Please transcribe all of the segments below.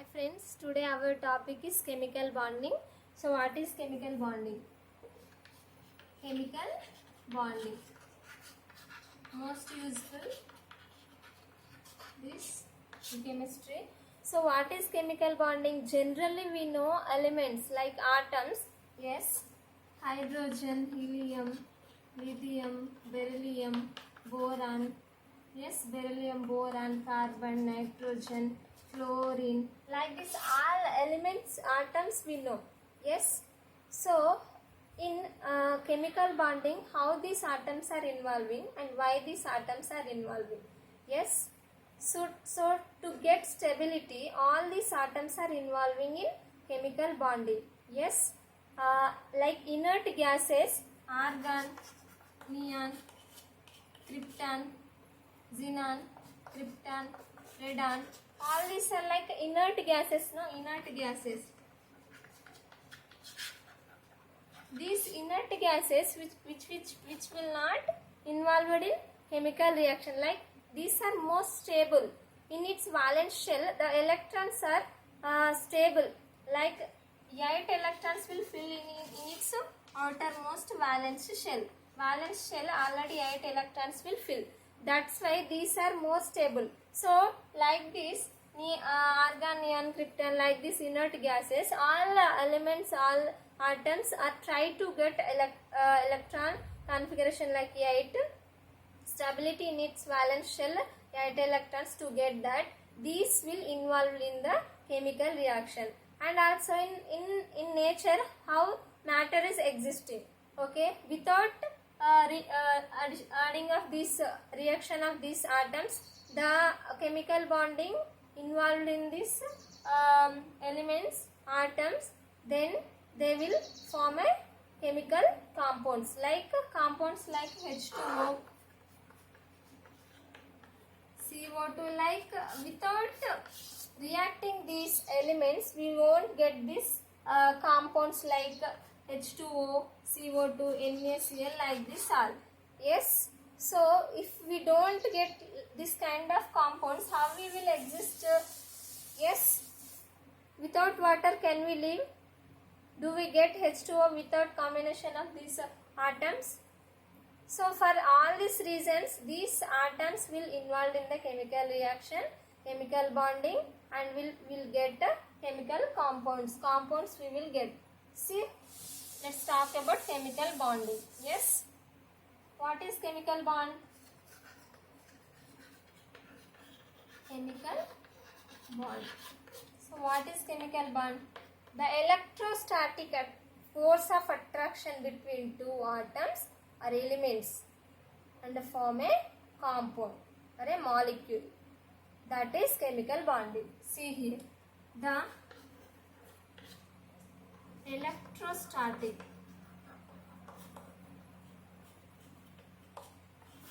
Hi friends, today our topic is chemical bonding. So what is chemical bonding? Chemical bonding. Most useful this in chemistry. So what is chemical bonding? Generally we know elements like atoms. Yes, hydrogen, helium, lithium, beryllium, boron. Yes, beryllium, boron, carbon, nitrogen, fluorine. Like this, all elements, atoms we know. Yes. So, in chemical bonding, how these atoms are involving and why these atoms are involving. Yes. So to get stability, all these atoms are involving in chemical bonding. Yes. Like inert gases, argon, neon, krypton, xenon, krypton, radon, all these are like inert gases, no? Inert gases. These inert gases which will not involved in chemical reaction, like these are most stable. In its valence shell, the electrons are stable, like 8 electrons will fill in its outermost valence shell. Valence shell already 8 electrons will fill. That's why these are more stable. So like this, argon, neon, krypton, like these inert gases, all elements, all atoms are try to get electron configuration like 8, stability in its valence shell 8 electrons to get that. These will involve in the chemical reaction. And also in nature, how matter is existing. Okay, without adding of this reaction of these atoms, the chemical bonding involved in these elements, atoms, then they will form a chemical compounds like H2O, CO2. Like without reacting these elements, we won't get this compounds like H2O, CO2, NaCl, like this all. Yes. So if we don't get this kind of compounds, how we will exist? Yes. Without water can we live? Do we get H2O without combination of these atoms? So for all these reasons, these atoms will involved in the chemical reaction, chemical bonding, and will get chemical compounds. Compounds we will get. See, let's talk about chemical bonding. Yes. What is chemical bond? Chemical bond. So what is chemical bond? The electrostatic force of attraction between two atoms or elements and form a compound or a molecule. That is chemical bonding. See here, the electrostatic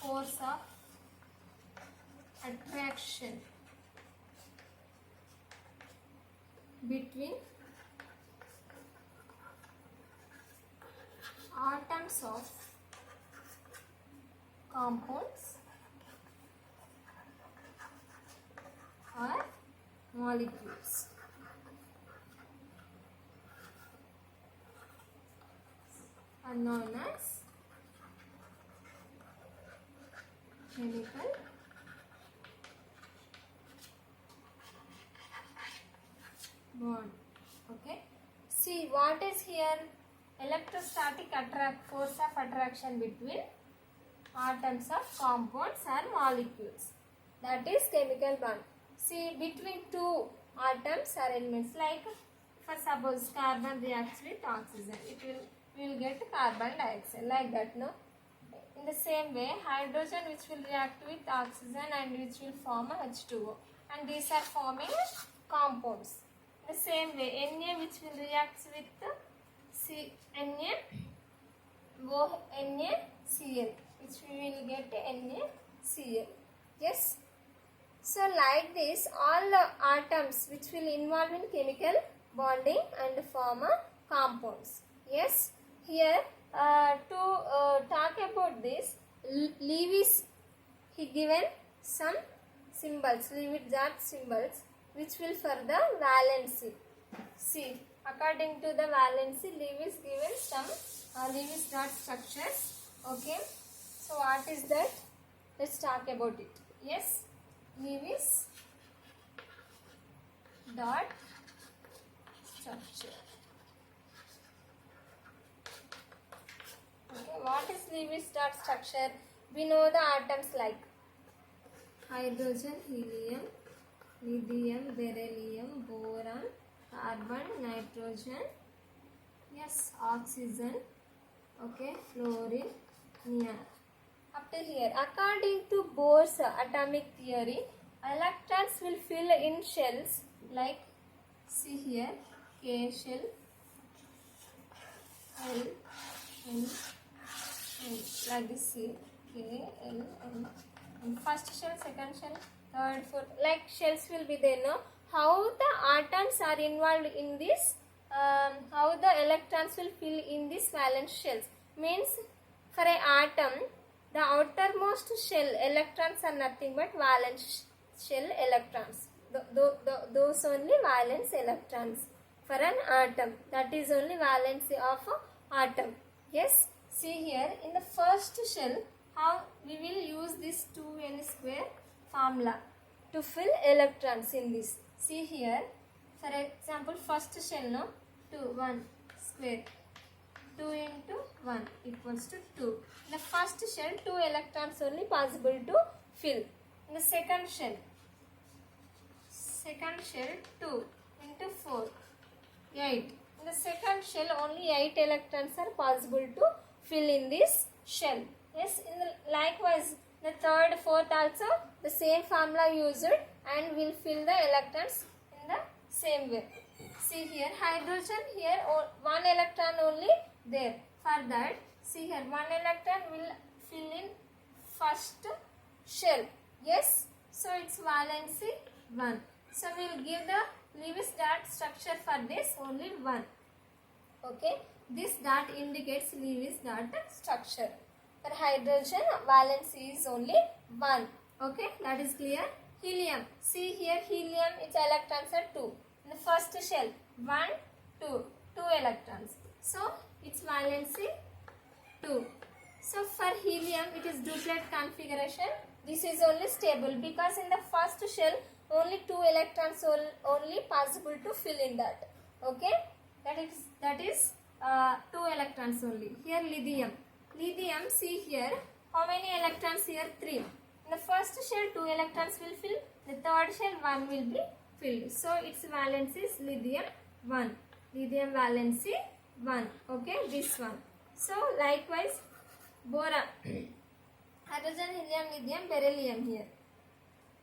force of attraction between atoms of compounds or molecules are known as chemical bond. Okay. See what is here? Electrostatic force of attraction between atoms of compounds or molecules. That is chemical bond. See, between two atoms or elements, like for suppose carbon reacts with oxygen, we will get carbon dioxide, like that, no? In the same way, hydrogen which will react with oxygen and which will form a H2O, and these are forming compounds. The same way, Na which will react with NaCl, which we will get NaCl. Yes. So like this, all the atoms which will involve in chemical bonding and form a compounds. Yes. Here to talk about this, Lewis he given some symbols, Lewis symbols. which will for the valency. See, according to the valency, Lewis given some Lewis dot structures. Okay, so what is that? Let's talk about it. Yes, Lewis dot structure. Okay, what is Lewis dot structure? We know the atoms like hydrogen, helium, lithium, beryllium, boron, carbon, nitrogen, yes, oxygen, okay, fluorine, neon. Up to here, according to Bohr's atomic theory, electrons will fill in shells like, see here, K shell, L, N, like this, see, K, L, N. And first shell, second shell, third, fourth, like shells will be there, no? How the atoms are involved in this, how the electrons will fill in these valence shells. Means for an atom, the outermost shell electrons are nothing but valence shell electrons. Those only valence electrons for an atom. That is only valency of an atom. Yes, see here in the first shell, how we will use this 2n square formula to fill electrons in this. See here, for example, first shell, no, 2, 1 square, 2 into 1 equals to 2. In the first shell, 2 electrons only possible to fill. In the second shell, 2 into 4, 8. In the second shell, only 8 electrons are possible to fill in this shell. Yes, in the likewise, the third, fourth also the same formula used and will fill the electrons in the same way. See here, hydrogen here, 1 electron only there. For that, see here, 1 electron will fill in first shell. Yes, so its valency 1. So we will give the Lewis dot structure for this only 1. Okay, this dot indicates Lewis dot structure. For hydrogen, valency is only 1. Okay, that is clear. Helium, see here, helium, its electrons are 2. In the first shell, 1, 2, 2 electrons. So its valency 2. So for helium, it is duplet configuration. This is only stable because in the first shell, only 2 electrons only possible to fill in that. Okay, that is 2 electrons only. Here lithium. Lithium, see here, how many electrons here? 3. In the first shell, 2 electrons will fill. The third shell, 1 will be filled. So its valency is lithium 1. Lithium valency 1. Okay, this one. So likewise, boron. Hydrogen, helium, lithium, beryllium here.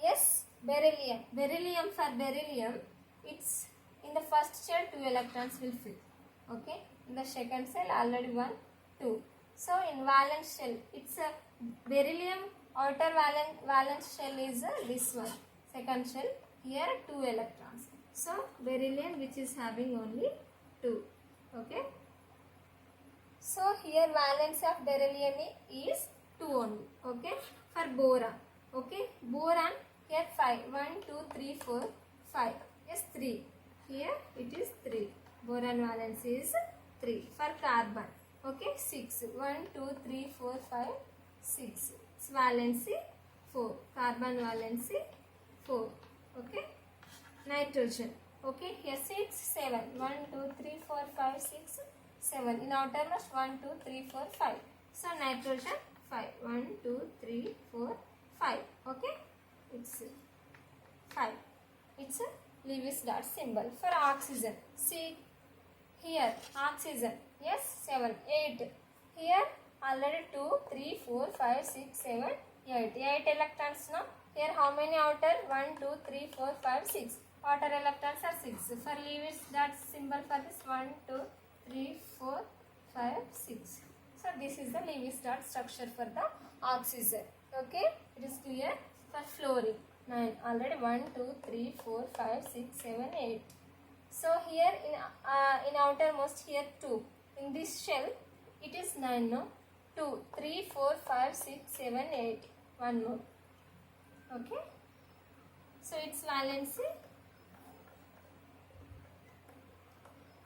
Yes, beryllium. Beryllium, for beryllium, it's in the first shell 2 electrons will fill. Okay, in the second shell already 1, 2. So in valence shell, it's a beryllium outer valence shell is this one. Second shell, here 2 electrons. So beryllium which is having only 2. Okay. So here valence of beryllium is 2 only. Okay. For boron. Okay. Boron here 5. 1, 2, 3, 4, 5. Yes, 3. Here it is 3. Boron valence is 3. For carbon. Okay, 6. 1, 2, 3, 4, 5, 6. Its valency 4. Carbon valency 4. Okay. Nitrogen. Okay, here 6, 7. 1, 2, 3, 4, 5, 6, 7. In outermost 1, 2, 3, 4, 5. So nitrogen 5. 1, 2, 3, 4, 5. Okay, it's 5. It's a Lewis dot symbol. For oxygen, see here oxygen. Yes, 7, 8. Here already 2, 3, 4, 5, 6, 7, 8. 8 electrons now. Here how many outer? 1, 2, 3, 4, 5, 6. Outer electrons are 6. For Lewis dot symbol for this 1, 2, 3, 4, 5, 6. So this is the Lewis dot structure for the oxygen. Okay, it is clear. For fluorine, 9. Already 1, 2, 3, 4, 5, 6, 7, 8. So here in outermost here 2. In this shell, it is 9, no? 2, 3, 4, 5, 6, 7, 8. One more. Okay. So its valency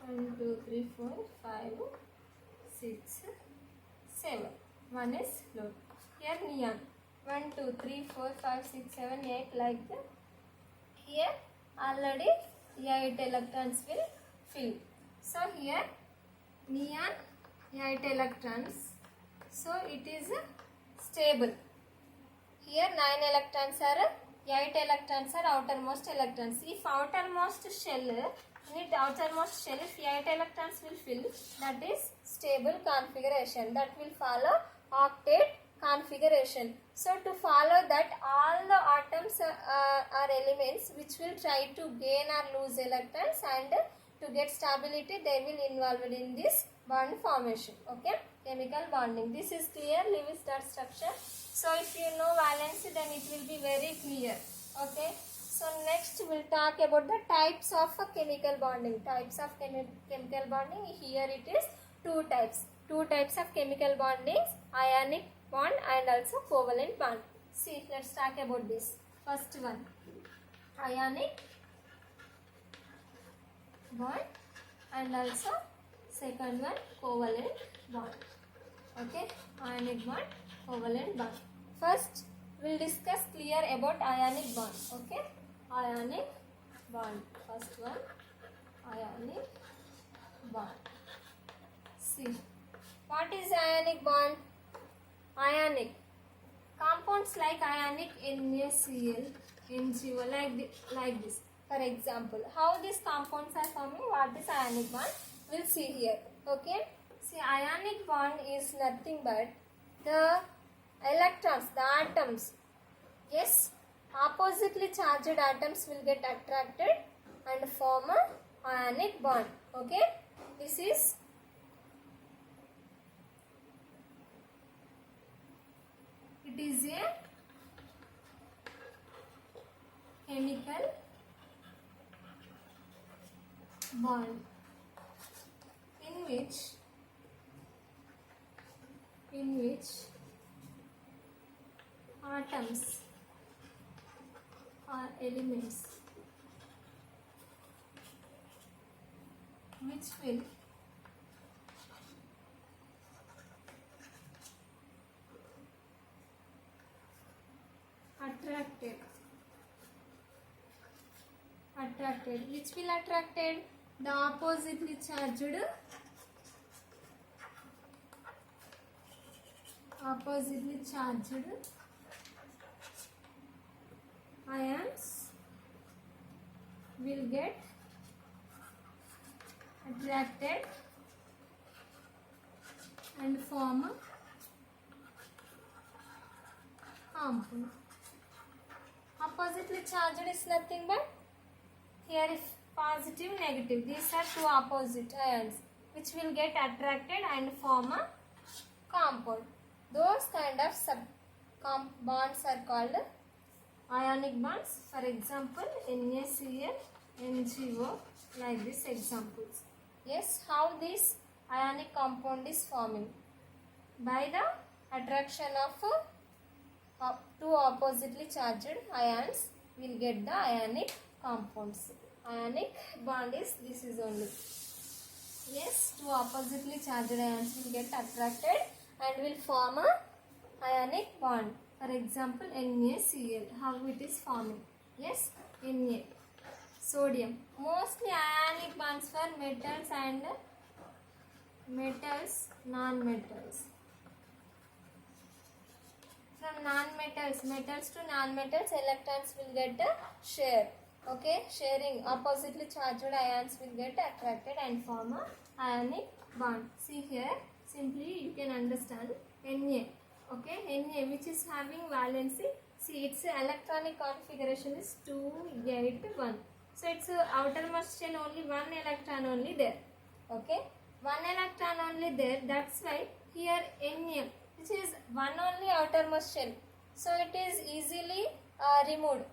1 2 3 4 5 6 7. One is float. Here neon. 1 2 3 4 5 6 7 8 like that. Here already 8 electrons will fill. So here neon 8 electrons. So it is stable. Here 9 electrons are 8 electrons are outermost electrons. If outermost shell, if 8 electrons will fill, that is stable configuration. That will follow octet configuration. So to follow that, all the atoms are elements which will try to gain or lose electrons, and to get stability they will involved in this bond formation. Okay, chemical bonding. This is clear, Lewis dot structure. So if you know valency, then it will be very clear. Okay, so next we'll talk about the types of chemical bonding. Types of chemical bonding. Here it is two types. Two types of chemical bondings: ionic bond and also covalent bond. See, let's talk about this. First one, ionic bond, and also second one, covalent bond. Okay, ionic bond, covalent bond. First, we'll discuss clear about ionic bond. Okay, ionic bond. First one, ionic bond. See, what is ionic bond? Ionic compounds like ionic NaCl, NGO, like this. For example, how these compounds are forming, what is ionic bond, we'll see here. Okay, see, ionic bond is nothing but the electrons, the atoms, yes, oppositely charged atoms will get attracted and form a ionic bond. Okay, this is it is a chemical bond in which atoms or elements which will attracted, which will attracted the oppositely charged ions will get attracted and form a compound. Oppositely charged is nothing but, here is positive, negative. These are two opposite ions which will get attracted and form a compound. Those kind of bonds are called ionic bonds. For example, NaCl, NGO, like this examples. Yes, how this ionic compound is forming? By the attraction of two oppositely charged ions, we will get the ionic compounds. Ionic bond is this is only. Yes, two oppositely charged ions will get attracted and will form a ionic bond. For example, NaCl, how it is forming? Yes, Na, sodium. Mostly ionic bonds for metals and non-metals. From metals to non-metals, electrons will get a share. Okay, sharing, oppositely charged ions will get attracted and form a ionic bond. See here, simply you can understand Na. Okay, Na, which is having valency. See, its electronic configuration is 2, 8, 1. So its outermost shell only one electron only there. Okay, one electron only there. That's why here Na, which is one only outermost shell. So it is easily removed,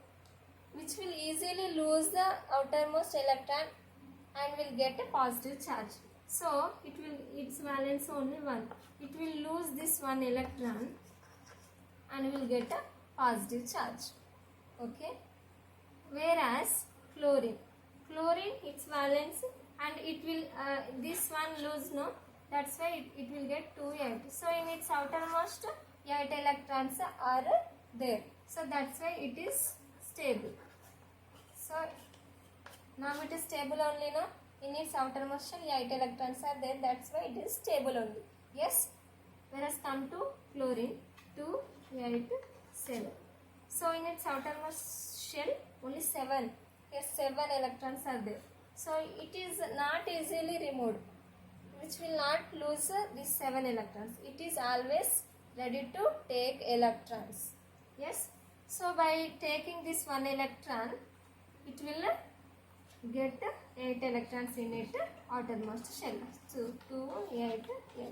which will easily lose the outermost electron and will get a positive charge. So its valence only 1. It will lose this one electron and will get a positive charge. Okay. Whereas chlorine chlorine its valence, and it will this one lose, no, that's why it will get 2 8. So in its outermost 8 electrons are there, so that's why it is stable. So now it is stable only, no, in its outermost shell 8 electrons are there, that's why it is stable only. Yes. Whereas come to chlorine 2 8 7. So in its outermost shell only 7. Yes, 7 electrons are there. So it is not easily removed, which will not lose these 7 electrons. It is always ready to take electrons. Yes. So by taking this 1 electron, it will get 8 electrons in its outermost shell. So 2 8 8.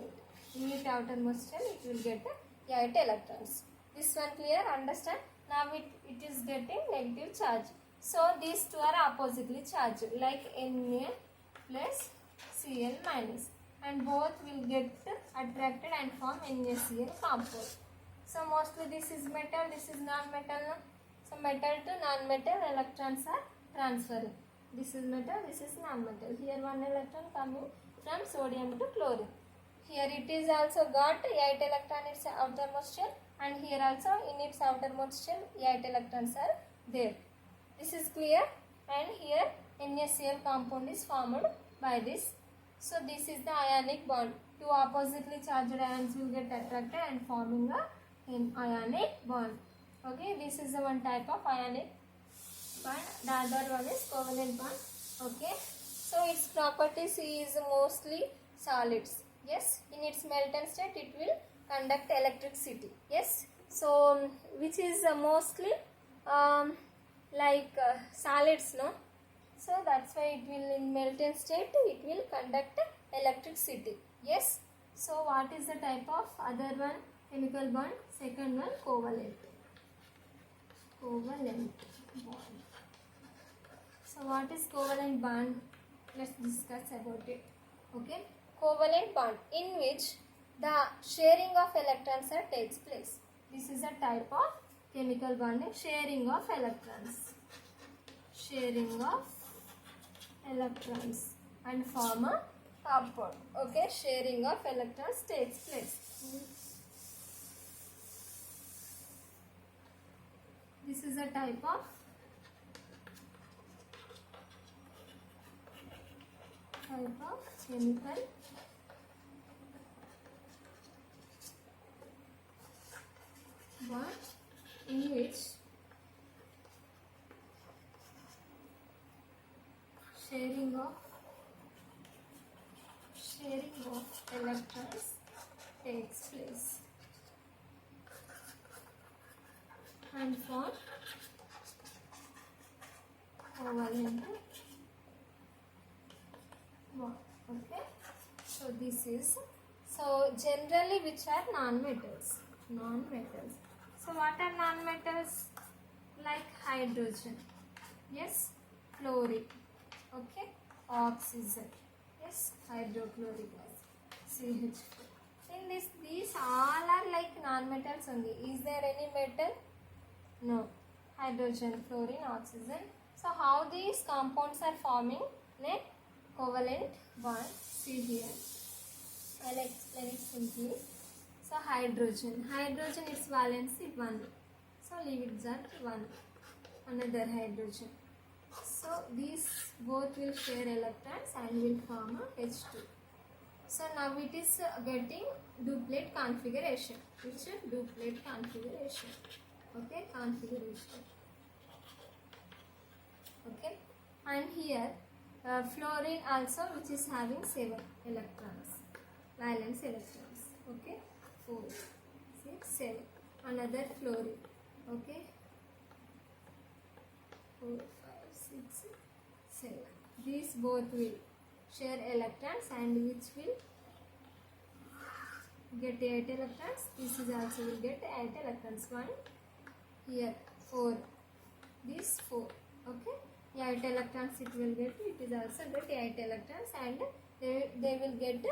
In its outermost shell, it will get 8 electrons. This one clear? Understand? Now it is getting negative charge. So these two are oppositely charged, like Na plus Cl minus, and both will get attracted and form NaCl compound. So mostly this is metal, this is non-metal. No? So metal to non-metal electrons are transferring. This is metal, this is non-metal. Here 1 electron coming from sodium to chlorine. Here it is also got 8 electron in its outermost shell, and here also in its outermost shell 8 electrons are there. This is clear, and here NaCl compound is formed by this. So this is the ionic bond. Two oppositely charged ions will get attracted and forming an ionic bond. Okay, this is the one type of ionic bond. The other one is covalent bond. Okay, so its properties is mostly solids. Yes, in its melting state it will conduct electricity. Yes, so which is mostly solids, no? So that's why it will in melting state it will conduct electricity. Yes. So what is the type of other one? Chemical bond. Second one covalent. Covalent bond. So what is covalent bond? Let's discuss about it. Okay. Covalent bond in which the sharing of electrons takes place. This is a type of chemical bonding, sharing of electrons. Sharing of electrons and form a compound. Okay, sharing of electrons takes place. This is a type of chemical bond in which sharing of electrons takes place and form covalent bond. Okay, so this is, so generally which are non-metals. So what are non-metals? Like hydrogen, yes, fluorine, okay, oxygen, yes, hydrochloric acid, CH4. In this, these all are like non-metals only. Is there any metal? No. Hydrogen, fluorine, oxygen. So how these compounds are forming in a covalent bond? See here. I'll explain it simply. So hydrogen is valency 1. So leave it at 1. Another hydrogen. So these both will share electrons and will form a H2. So now it is getting duplet configuration. Which is duplet configuration. Okay, configuration. Okay, and here fluorine also, which is having 7 electrons, valence electrons. Okay, 4, 6, 7. Another fluorine. Okay, 4, 5, 6, 7. These both will share electrons and which will get 8 electrons. This is also will get 8 electrons. 1 here, 4. This 4. Okay, 8 electrons it will get. It is also get 8 electrons and they will get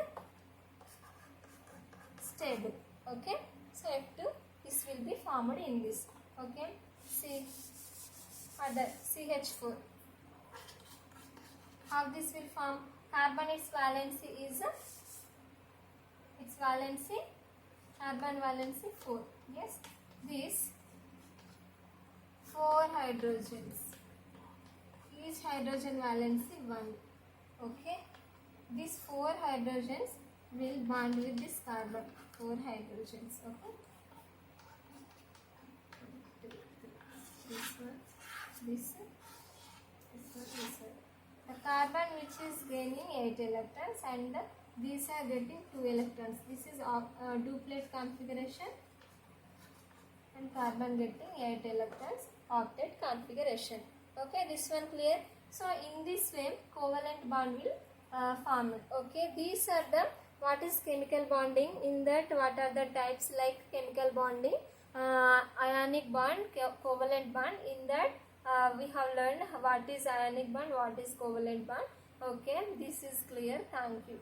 stable. Okay, so F2, this will be formed in this. Okay, see other CH4. How this will form? Carbon, its valency is its valency, carbon valency 4. Yes, these 4 hydrogens, each hydrogen valency 1. Okay, these 4 hydrogens will bond with this carbon. 4 hydrogens. Okay, this one, this one, this one, this one. The carbon which is gaining 8 electrons and these are getting 2 electrons. This is duplet configuration and carbon getting 8 electrons, octet configuration. Okay, this one clear? So in this way covalent bond will form. Okay, these are the what is chemical bonding. In that, what are the types like chemical bonding, ionic bond, covalent bond. In that we have learned what is ionic bond, what is covalent bond. Okay, this is clear. Thank you.